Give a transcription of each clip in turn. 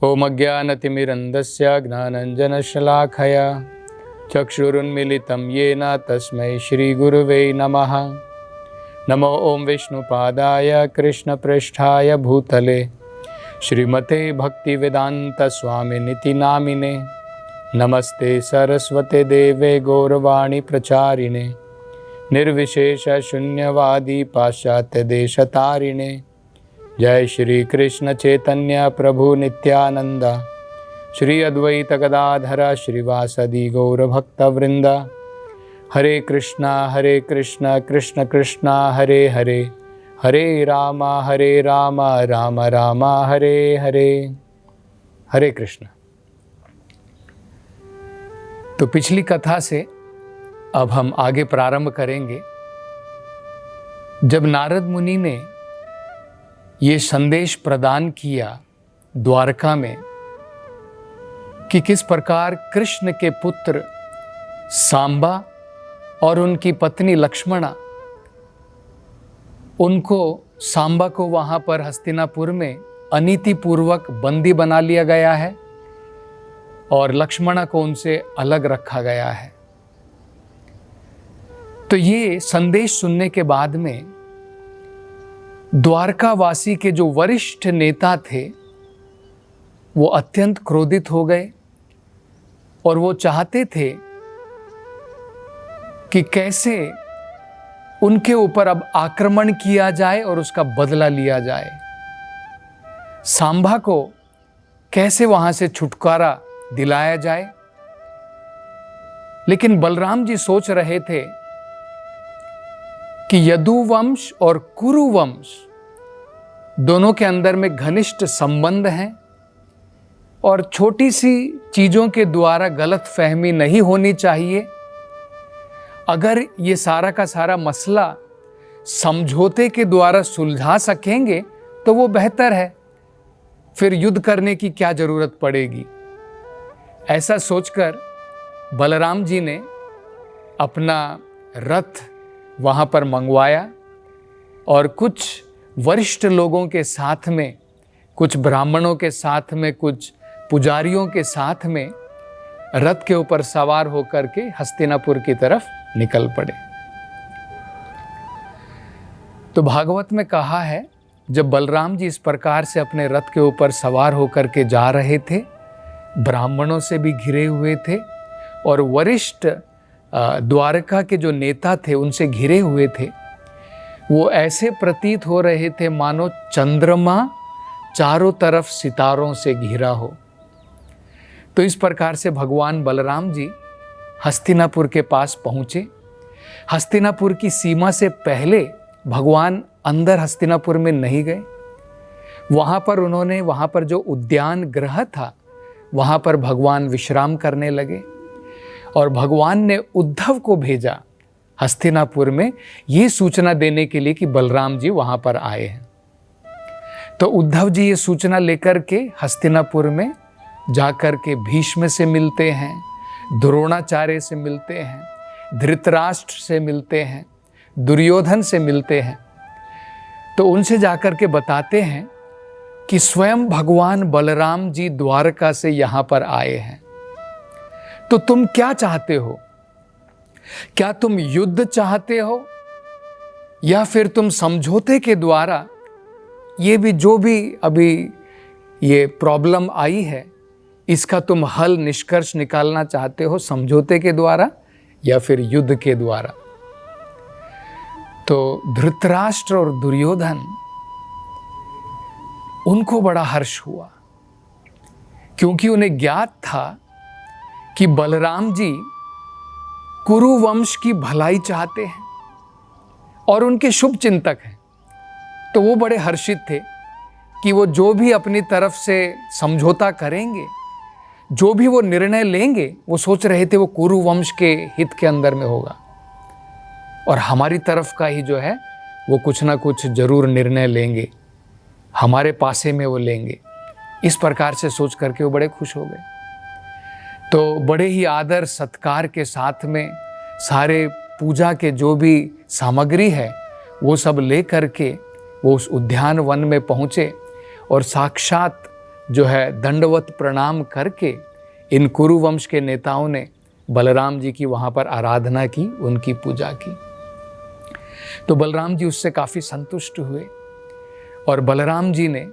ओम अज्ञानतिमिरन्धस्य ज्ञानाञ्जनशलाखया चक्षुरुन्मीलितं येन तस्मै श्रीगुरुवे नमः। नमो ओं विष्णुपादाय कृष्णप्रेष्ठाय भूतले श्रीमते भक्तिवेदान्तस्वामिनिति नामिने। नमस्ते सरस्वते देवे गौरवाणी प्रचारिणे निर्विशेष शून्यवादी पाश्चात्य देशतारिणे। जय श्री कृष्ण चैतन्य प्रभु नित्यानंद श्री अद्वैत गदाधर श्रीवासदि गौर भक्तवृंद। हरे कृष्णा कृष्ण कृष्णा हरे हरे, हरे राम राम राम हरे हरे। हरे कृष्ण। तो पिछली कथा से अब हम आगे प्रारंभ करेंगे। जब नारद मुनि ने ये संदेश प्रदान किया द्वारका में कि किस प्रकार कृष्ण के पुत्र सांबा और उनकी पत्नी लक्ष्मणा, उनको सांबा को वहाँ पर हस्तिनापुर में अनीतिपूर्वक बंदी बना लिया गया है और लक्ष्मणा को उनसे अलग रखा गया है। तो ये संदेश सुनने के बाद में द्वारकावासी के जो वरिष्ठ नेता थे वो अत्यंत क्रोधित हो गए और वो चाहते थे कि कैसे उनके ऊपर अब आक्रमण किया जाए और उसका बदला लिया जाए। सांबा को कैसे वहां से छुटकारा दिलाया जाए। लेकिन बलराम जी सोच रहे थे कि यदुवंश और कुरुवंश दोनों के अंदर में घनिष्ठ संबंध हैं और छोटी सी चीजों के द्वारा गलत फहमी नहीं होनी चाहिए। अगर ये सारा का सारा मसला समझौते के द्वारा सुलझा सकेंगे तो वो बेहतर है, फिर युद्ध करने की क्या जरूरत पड़ेगी। ऐसा सोचकर बलराम जी ने अपना रथ वहाँ पर मंगवाया और कुछ वरिष्ठ लोगों के साथ में, कुछ ब्राह्मणों के साथ में, कुछ पुजारियों के साथ में रथ के ऊपर सवार होकर के हस्तिनापुर की तरफ निकल पड़े। तो भागवत में कहा है, जब बलराम जी इस प्रकार से अपने रथ के ऊपर सवार होकर के जा रहे थे, ब्राह्मणों से भी घिरे हुए थे और वरिष्ठ द्वारका के जो नेता थे उनसे घिरे हुए थे, वो ऐसे प्रतीत हो रहे थे मानो चंद्रमा चारों तरफ सितारों से घिरा हो। तो इस प्रकार से भगवान बलराम जी हस्तिनापुर के पास पहुँचे। हस्तिनापुर की सीमा से पहले भगवान अंदर हस्तिनापुर में नहीं गए। वहाँ पर उन्होंने, वहाँ पर जो उद्यान गृह था वहाँ पर भगवान विश्राम करने लगे और भगवान ने उद्धव को भेजा हस्तिनापुर में ये सूचना देने के लिए कि बलराम जी वहाँ पर आए हैं। तो उद्धव जी ये सूचना लेकर के हस्तिनापुर में जाकर के भीष्म से मिलते हैं, द्रोणाचार्य से मिलते हैं, धृतराष्ट्र से मिलते हैं, दुर्योधन से मिलते हैं। तो उनसे जाकर के बताते हैं कि स्वयं भगवान बलराम जी द्वारका से यहाँ पर आए हैं। तो तुम क्या चाहते हो? क्या तुम युद्ध चाहते हो या फिर तुम समझौते के द्वारा ये भी, जो भी अभी ये प्रॉब्लम आई है, इसका तुम हल निष्कर्ष निकालना चाहते हो समझौते के द्वारा या फिर युद्ध के द्वारा? तो धृतराष्ट्र और दुर्योधन, उनको बड़ा हर्ष हुआ क्योंकि उन्हें ज्ञात था कि बलराम जी कुरुवंश की भलाई चाहते हैं और उनके शुभ चिंतक हैं। तो वो बड़े हर्षित थे कि वो जो भी अपनी तरफ से समझौता करेंगे, जो भी वो निर्णय लेंगे, वो सोच रहे थे वो कुरुवंश के हित के अंदर में होगा और हमारी तरफ का ही जो है वो कुछ ना कुछ जरूर निर्णय लेंगे, हमारे पासे में वो लेंगे। इस प्रकार से सोच करके वो बड़े खुश हो गए। तो बड़े ही आदर सत्कार के साथ में सारे पूजा के जो भी सामग्री है वो सब ले करके वो उस उद्यान वन में पहुँचे और साक्षात जो है दंडवत प्रणाम करके इन कुरु वंश के नेताओं ने बलराम जी की वहाँ पर आराधना की, उनकी पूजा की। तो बलराम जी उससे काफ़ी संतुष्ट हुए और बलराम जी ने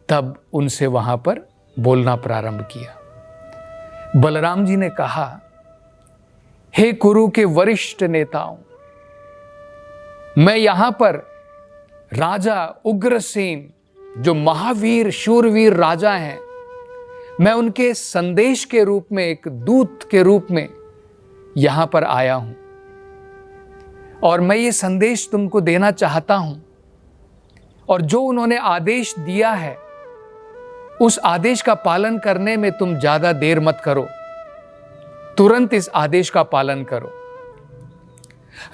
तब उनसे वहाँ पर बोलना प्रारंभ किया। बलराम जी ने कहा, हे कुरु के वरिष्ठ नेताओं, मैं यहाँ पर राजा उग्रसेन जो महावीर शूरवीर राजा हैं, मैं उनके संदेश के रूप में, एक दूत के रूप में यहाँ पर आया हूँ और मैं ये संदेश तुमको देना चाहता हूँ। और जो उन्होंने आदेश दिया है उस आदेश का पालन करने में तुम ज़्यादा देर मत करो, तुरंत इस आदेश का पालन करो।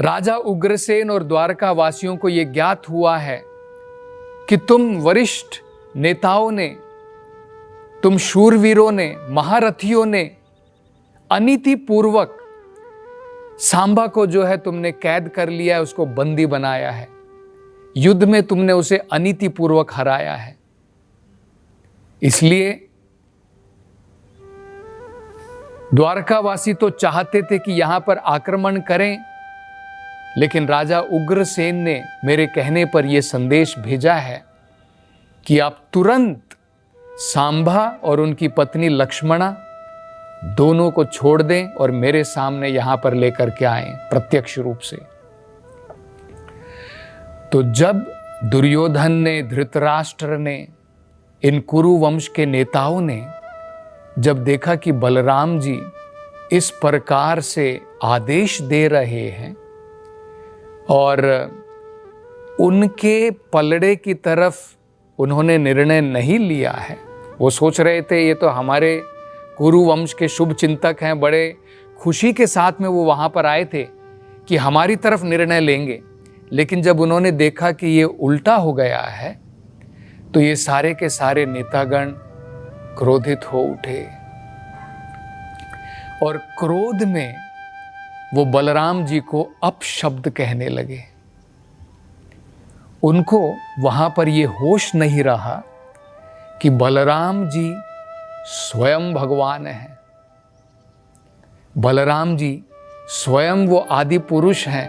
राजा उग्रसेन और द्वारका वासियों को यह ज्ञात हुआ है कि तुम वरिष्ठ नेताओं ने, तुम शूरवीरों ने, महारथियों ने अनीति पूर्वक सांबा को जो है तुमने कैद कर लिया है, उसको बंदी बनाया है, युद्ध में तुमने उसे अनीति पूर्वक हराया है। इसलिए द्वारकावासी तो चाहते थे कि यहां पर आक्रमण करें, लेकिन राजा उग्रसेन ने मेरे कहने पर यह संदेश भेजा है कि आप तुरंत सांबा और उनकी पत्नी लक्ष्मणा दोनों को छोड़ दें और मेरे सामने यहां पर लेकर के आए प्रत्यक्ष रूप से। तो जब दुर्योधन ने, धृतराष्ट्र ने, इन कुरु वंश के नेताओं ने जब देखा कि बलराम जी इस प्रकार से आदेश दे रहे हैं और उनके पलड़े की तरफ उन्होंने निर्णय नहीं लिया है, वो सोच रहे थे ये तो हमारे कुरु वंश के शुभ चिंतक हैं, बड़े खुशी के साथ में वो वहाँ पर आए थे कि हमारी तरफ निर्णय लेंगे। लेकिन जब उन्होंने देखा कि ये उल्टा हो गया है तो ये सारे के सारे नेतागण क्रोधित हो उठे और क्रोध में वो बलराम जी को अपशब्द कहने लगे। उनको वहां पर ये होश नहीं रहा कि बलराम जी स्वयं भगवान हैं, बलराम जी स्वयं वो आदि पुरुष हैं,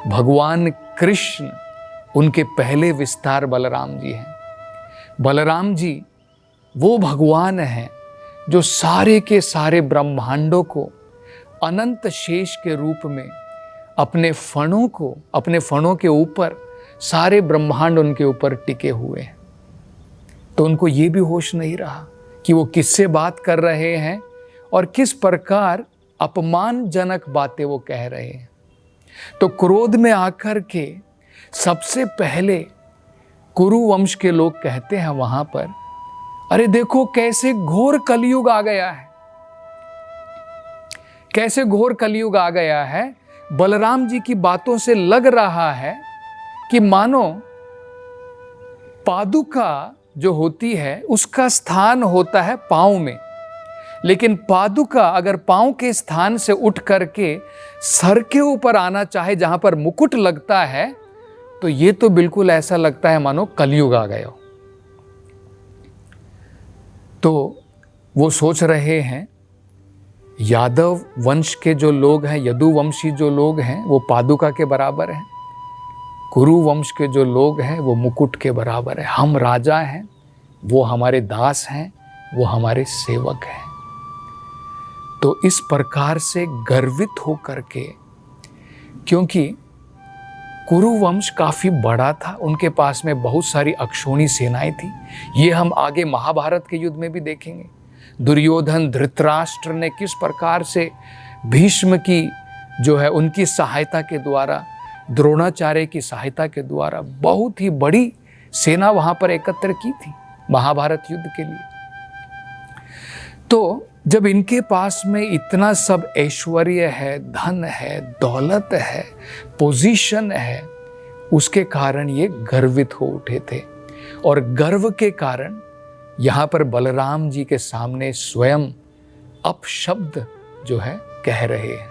भगवान कृष्ण उनके पहले विस्तार बलराम जी हैं। बलराम जी वो भगवान हैं जो सारे के सारे ब्रह्मांडों को अनंत शेष के रूप में अपने फणों के ऊपर सारे ब्रह्मांड उनके ऊपर टिके हुए हैं। तो उनको ये भी होश नहीं रहा कि वो किससे बात कर रहे हैं और किस प्रकार अपमानजनक बातें वो कह रहे हैं। तो क्रोध में आकर के सबसे पहले कुरु वंश के लोग कहते हैं वहां पर, अरे देखो कैसे घोर कलयुग आ गया है, कैसे घोर कलयुग आ गया है। बलराम जी की बातों से लग रहा है कि मानो पादुका जो होती है उसका स्थान होता है पांव में, लेकिन पादुका अगर पांव के स्थान से उठ करके सर के ऊपर आना चाहे जहां पर मुकुट लगता है, तो ये तो बिल्कुल ऐसा लगता है मानो कलयुग आ गया हो। तो वो सोच रहे हैं यादव वंश के जो लोग हैं, यदुवंशी जो लोग हैं, वो पादुका के बराबर हैं, कुरु वंश के जो लोग हैं वो मुकुट के बराबर है। हम राजा हैं, वो हमारे दास हैं, वो हमारे सेवक हैं। तो इस प्रकार से गर्वित होकर के, क्योंकि कुरु वंश काफी बड़ा था, उनके पास में बहुत सारी अक्षौणी सेनाएं थी। ये हम आगे महाभारत के युद्ध में भी देखेंगे। दुर्योधन, धृतराष्ट्र ने किस प्रकार से भीष्म की जो है उनकी सहायता के द्वारा, द्रोणाचार्य की सहायता के द्वारा बहुत ही बड़ी सेना वहां पर एकत्र की थी महाभारत युद्ध के लिए। तो जब इनके पास में इतना सब ऐश्वर्य है, धन है, दौलत है, पोजीशन है, उसके कारण ये गर्वित हो उठे थे और गर्व के कारण यहाँ पर बलराम जी के सामने स्वयं अपशब्द जो है कह रहे हैं।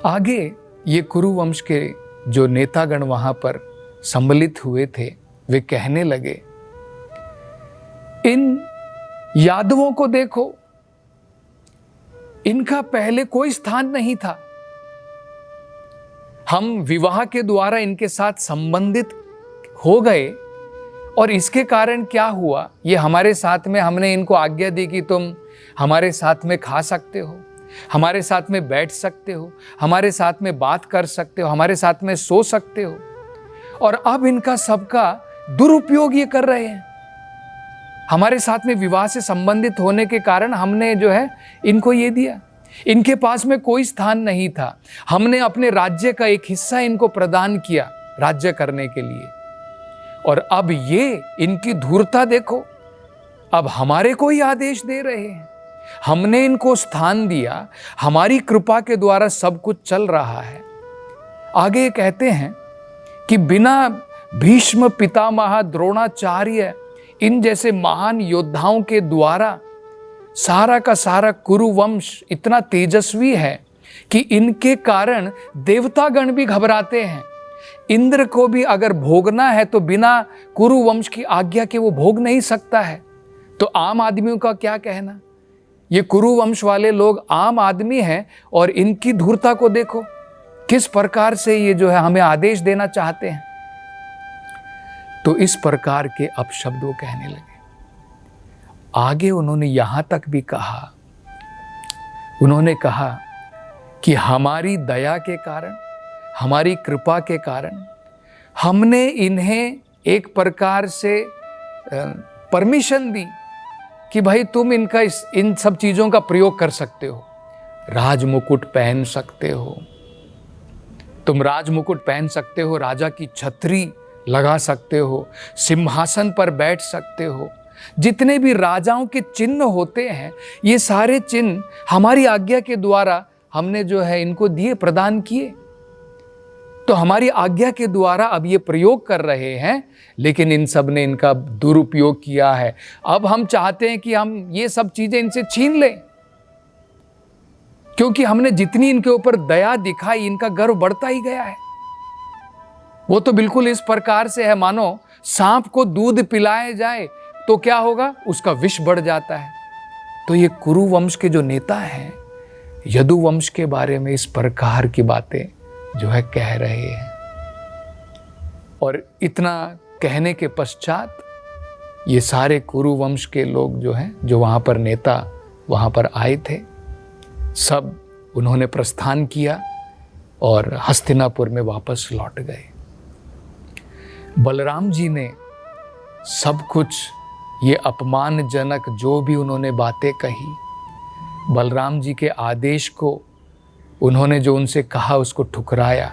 आगे ये कुरु वंश के जो नेतागण वहाँ पर सम्मिलित हुए थे, वे कहने लगे इन यादवों को देखो, इनका पहले कोई स्थान नहीं था। हम विवाह के द्वारा इनके साथ संबंधित हो गए और इसके कारण क्या हुआ, ये हमारे साथ में, हमने इनको आज्ञा दी कि तुम हमारे साथ में खा सकते हो, हमारे साथ में बैठ सकते हो, हमारे साथ में बात कर सकते हो, हमारे साथ में सो सकते हो, और अब इनका सबका दुरुपयोग ये कर रहे हैं। हमारे साथ में विवाह से संबंधित होने के कारण हमने जो है इनको ये दिया। इनके पास में कोई स्थान नहीं था, हमने अपने राज्य का एक हिस्सा इनको प्रदान किया राज्य करने के लिए, और अब ये इनकी धूर्तता देखो, अब हमारे को ही आदेश दे रहे हैं। हमने इनको स्थान दिया, हमारी कृपा के द्वारा सब कुछ चल रहा है। आगे कहते हैं कि बिना भीष्म पितामह द्रोणाचार्य इन जैसे महान योद्धाओं के द्वारा सारा का सारा कुरुवंश इतना तेजस्वी है कि इनके कारण देवतागण भी घबराते हैं। इंद्र को भी अगर भोगना है तो बिना कुरुवंश की आज्ञा के वो भोग नहीं सकता है। तो आम आदमियों का क्या कहना, ये कुरुवंश वाले लोग आम आदमी हैं और इनकी धूर्तता को देखो, किस प्रकार से ये जो है हमें आदेश देना चाहते हैं। तो इस प्रकार के अपशब्द वो कहने लगे। आगे उन्होंने यहां तक भी कहा, उन्होंने कहा कि हमारी दया के कारण, हमारी कृपा के कारण हमने इन्हें एक प्रकार से परमिशन दी कि भाई तुम इनका इन सब चीज़ों का प्रयोग कर सकते हो। राजमुकुट पहन सकते हो, तुम राजमुकुट पहन सकते हो, राजा की छतरी लगा सकते हो, सिंहासन पर बैठ सकते हो। जितने भी राजाओं के चिन्ह होते हैं, ये सारे चिन्ह हमारी आज्ञा के द्वारा हमने जो है इनको दिए, प्रदान किए। तो हमारी आज्ञा के द्वारा अब ये प्रयोग कर रहे हैं, लेकिन इन सब ने इनका दुरुपयोग किया है। अब हम चाहते हैं कि हम ये सब चीजें इनसे छीन लें, क्योंकि हमने जितनी इनके ऊपर दया दिखाई, इनका गर्व बढ़ता ही गया है। वो तो बिल्कुल इस प्रकार से है मानो सांप को दूध पिलाया जाए तो क्या होगा, उसका विष बढ़ जाता है। तो ये कुरुवंश के जो नेता हैं, यदुवंश के बारे में इस प्रकार की बातें जो है कह रहे हैं। और इतना कहने के पश्चात ये सारे कुरुवंश के लोग जो हैं, जो वहाँ पर नेता वहाँ पर आए थे, सब उन्होंने प्रस्थान किया और हस्तिनापुर में वापस लौट गए। बलराम जी ने सब कुछ ये अपमानजनक जो भी उन्होंने बातें कही, बलराम जी के आदेश को उन्होंने जो उनसे कहा उसको ठुकराया।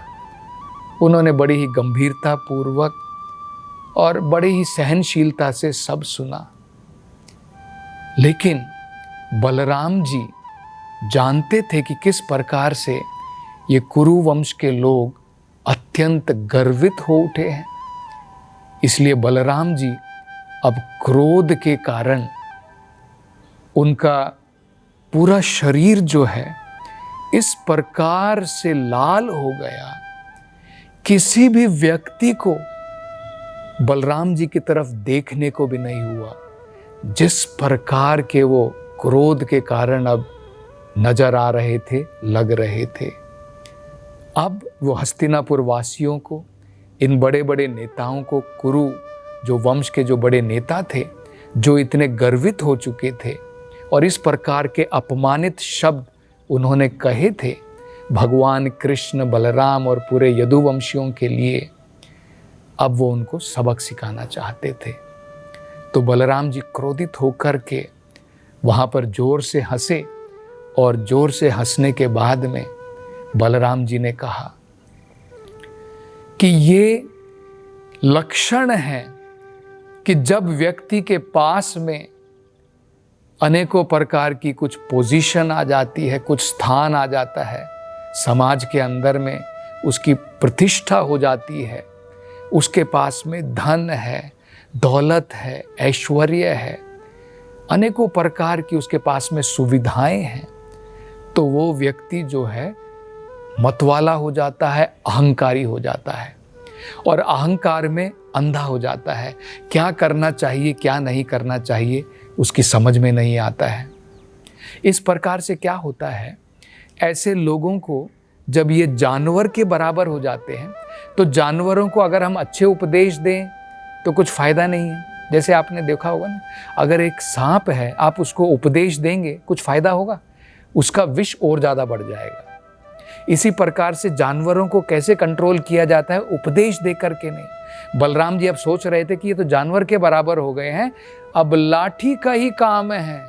उन्होंने बड़ी ही गंभीरता पूर्वक और बड़ी ही सहनशीलता से सब सुना। लेकिन बलराम जी जानते थे कि किस प्रकार से ये कुरुवंश के लोग अत्यंत गर्वित हो उठे हैं। इसलिए बलराम जी अब क्रोध के कारण उनका पूरा शरीर जो है इस प्रकार से लाल हो गया, किसी भी व्यक्ति को बलराम जी की तरफ देखने को भी नहीं हुआ। जिस प्रकार के वो क्रोध के कारण अब नजर आ रहे थे, लग रहे थे। अब वो हस्तिनापुर वासियों को, इन बड़े बड़े नेताओं को, कुरु जो वंश के जो बड़े नेता थे, जो इतने गर्वित हो चुके थे और इस प्रकार के अपमानित शब्द उन्होंने कहे थे भगवान कृष्ण, बलराम और पूरे यदुवंशियों के लिए, अब वो उनको सबक सिखाना चाहते थे। तो बलराम जी क्रोधित होकर के वहाँ पर जोर से हंसे और जोर से हंसने के बाद में बलराम जी ने कहा कि ये लक्षण है कि जब व्यक्ति के पास में अनेकों प्रकार की कुछ पोजीशन आ जाती है, कुछ स्थान आ जाता है, समाज के अंदर में उसकी प्रतिष्ठा हो जाती है, उसके पास में धन है, दौलत है, ऐश्वर्य है, अनेकों प्रकार की उसके पास में सुविधाएं हैं, तो वो व्यक्ति जो है मतवाला हो जाता है, अहंकारी हो जाता है। और अहंकार में अंधा हो जाता है। क्या करना चाहिए क्या नहीं करना चाहिए उसकी समझ में नहीं आता है। इस प्रकार से क्या होता है, ऐसे लोगों को जब ये जानवर के बराबर हो जाते हैं तो जानवरों को अगर हम अच्छे उपदेश दें तो कुछ फ़ायदा नहीं है। जैसे आपने देखा होगा ना, अगर एक सांप है आप उसको उपदेश देंगे कुछ फ़ायदा होगा, उसका विष और ज़्यादा बढ़ जाएगा। इसी प्रकार से जानवरों को कैसे कंट्रोल किया जाता है, उपदेश दे करके नहीं। बलराम जी अब सोच रहे थे कि ये तो जानवर के बराबर हो गए हैं, अब लाठी का ही काम है।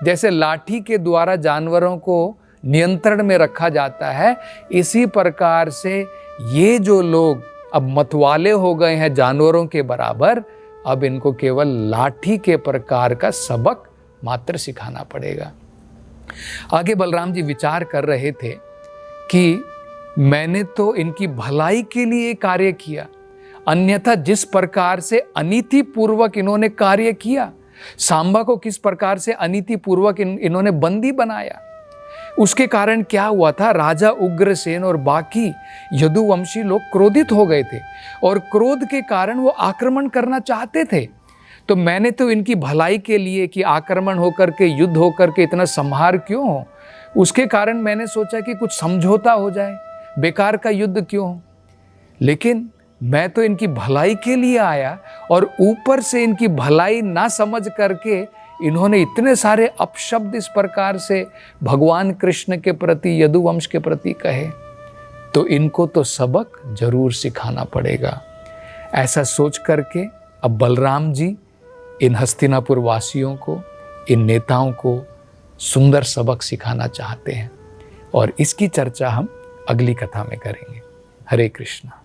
जैसे लाठी के द्वारा जानवरों को नियंत्रण में रखा जाता है, इसी प्रकार से ये जो लोग अब मतवाले हो गए हैं जानवरों के बराबर, अब इनको केवल लाठी के प्रकार का सबक मात्र सिखाना पड़ेगा। आगे बलराम जी विचार कर रहे थे कि मैंने तो इनकी भलाई के लिए कार्य किया, अन्यथा जिस प्रकार से अनीति पूर्वक इन्होंने कार्य किया, सांबा को किस प्रकार से अनीति पूर्वक इन्होंने बंदी बनाया, उसके कारण क्या हुआ था, राजा उग्रसेन और बाकी यदुवंशी लोग क्रोधित हो गए थे और क्रोध के कारण वो आक्रमण करना चाहते थे। तो मैंने तो इनकी भलाई के लिए कि आक्रमण होकर के युद्ध होकर के इतना संहार क्यों हो, उसके कारण मैंने सोचा कि कुछ समझौता हो जाए, बेकार का युद्ध क्यों हो। लेकिन मैं तो इनकी भलाई के लिए आया और ऊपर से इनकी भलाई ना समझ करके इन्होंने इतने सारे अपशब्द इस प्रकार से भगवान कृष्ण के प्रति, यदुवंश के प्रति कहे, तो इनको तो सबक जरूर सिखाना पड़ेगा। ऐसा सोच करके अब बलराम जी इन हस्तिनापुर वासियों को, इन नेताओं को सुंदर सबक सिखाना चाहते हैं और इसकी चर्चा हम अगली कथा में करेंगे। हरे कृष्णा।